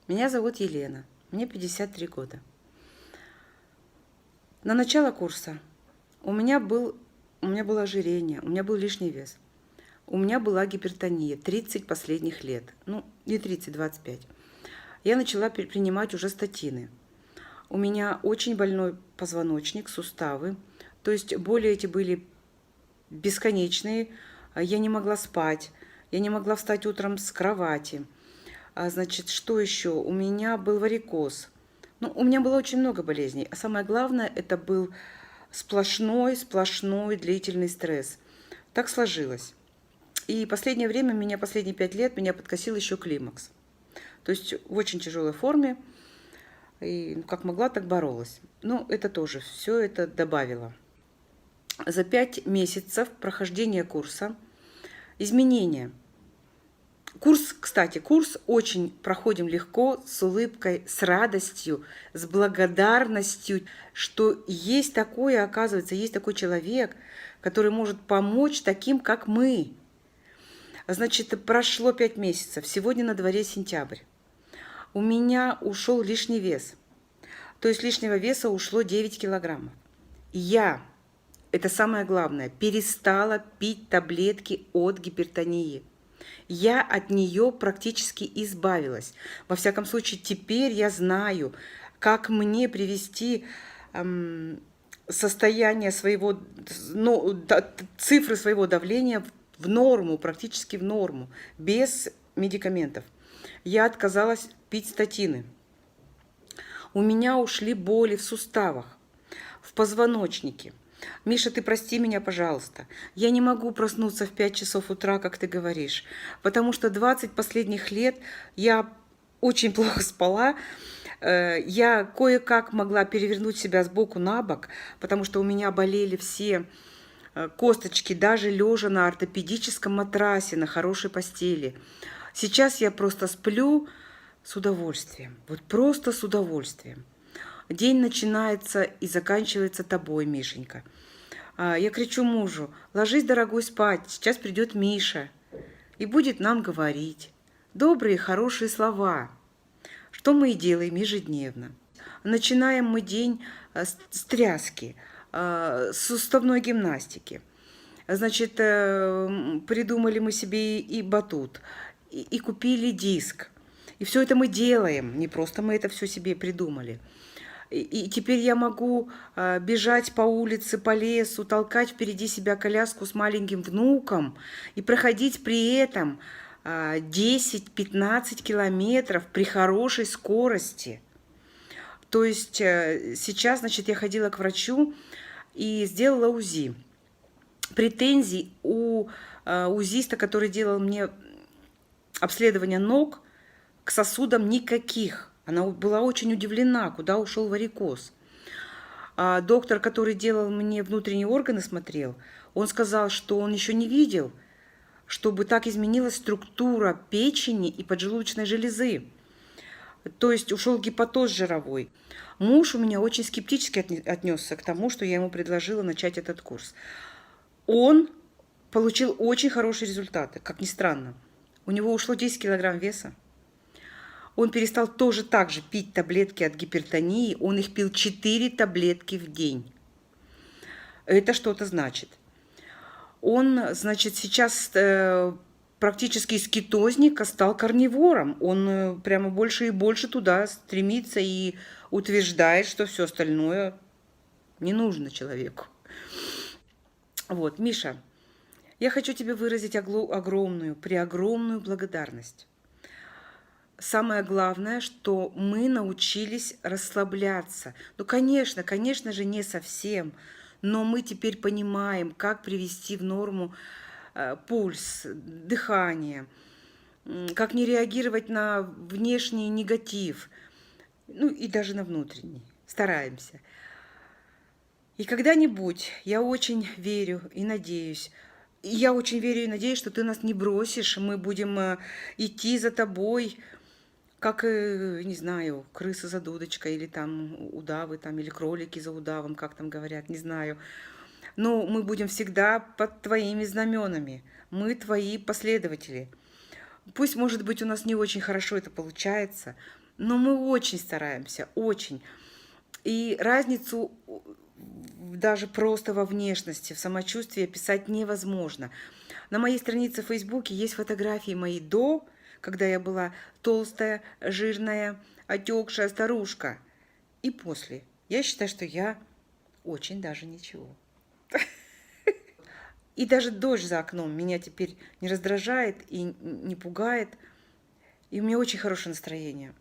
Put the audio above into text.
Меня зовут Елена, мне 53 года. На начало курса у меня было ожирение, у меня был лишний вес. У меня была гипертония 30 последних лет. Ну, не 30, 25. Я начала принимать уже статины. У меня очень больной позвоночник, суставы. То есть боли эти были бесконечные. Я не могла спать. Я не могла встать утром с кровати. Значит, что еще? У меня был варикоз. Ну, у меня было очень много болезней. А самое главное, это был сплошной длительный стресс. Так сложилось. И последнее время, последние 5 лет, меня подкосил еще климакс. То есть в очень тяжелой форме. И как могла, так боролась. Ну, это тоже, все это добавило. За 5 месяцев прохождения курса изменения. Курс очень проходим легко, с улыбкой, с радостью, с благодарностью, что есть такое, оказывается, есть такой человек, который может помочь таким, как мы. Значит, прошло 5 месяцев, сегодня на дворе сентябрь. У меня ушел лишний вес. То есть лишнего веса ушло 9 килограммов. Я, это самое главное, перестала пить таблетки от гипертонии. Я от нее практически избавилась. Во всяком случае, теперь я знаю, как мне привести состояние своего, цифры своего давления в норму, практически в норму, без медикаментов. Я отказалась пить статины. У меня ушли боли в суставах, в позвоночнике. Миша, ты прости меня, пожалуйста. Я не могу проснуться в 5 часов утра, как ты говоришь, потому что 20 последних лет я очень плохо спала. Я кое-как могла перевернуть себя с боку на бок, потому что у меня болели все косточки, даже лежа на ортопедическом матрасе, на хорошей постели. Сейчас я просто сплю с удовольствием, вот просто с удовольствием. День начинается и заканчивается тобой, Мишенька. Я кричу мужу: ложись, дорогой, спать, сейчас придет Миша и будет нам говорить добрые, хорошие слова, что мы и делаем ежедневно. Начинаем мы день с тряски, с суставной гимнастики. Значит, придумали мы себе и батут, и купили диск. И все это мы делаем, не просто мы это все себе придумали. И теперь я могу бежать по улице, по лесу, толкать впереди себя коляску с маленьким внуком и проходить при этом 10-15 километров при хорошей скорости. То есть сейчас, значит, я ходила к врачу и сделала УЗИ. Претензий у УЗИста, который делал мне обследование ног, к сосудам никаких. Она была очень удивлена, куда ушел варикоз. А доктор, который делал мне внутренние органы, смотрел, он сказал, что он еще не видел, чтобы так изменилась структура печени и поджелудочной железы. То есть ушел гепатоз жировой. Муж у меня очень скептически отнесся к тому, что я ему предложила начать этот курс. Он получил очень хорошие результаты, как ни странно. У него ушло 10 килограмм веса. Он перестал тоже так же пить таблетки от гипертонии. Он их пил 4 таблетки в день. Это что-то значит. Он, значит, сейчас практически из кетозника стал карнивором. Он прямо больше и больше туда стремится и утверждает, что все остальное не нужно человеку. Вот, Миша, я хочу тебе выразить преогромную благодарность. Самое главное, что мы научились расслабляться. Ну, конечно же, не совсем, но мы теперь понимаем, как привести в норму пульс, дыхание, как не реагировать на внешний негатив, ну и даже на внутренний. Стараемся. И когда-нибудь, я очень верю и надеюсь, что ты нас не бросишь, мы будем идти за тобой, как, не знаю, крысы за дудочкой, или там удавы, там, или кролики за удавом, как там говорят, не знаю. Но мы будем всегда под твоими знаменами. Мы твои последователи. Пусть, может быть, у нас не очень хорошо это получается, Но мы очень стараемся, очень. И разницу даже просто во внешности, в самочувствии описать невозможно. На моей странице в Фейсбуке есть фотографии мои до, когда я была толстая, жирная, отекшая старушка. И после. Я считаю, что я очень даже ничего. И даже дождь за окном меня теперь не раздражает и не пугает. И у меня очень хорошее настроение.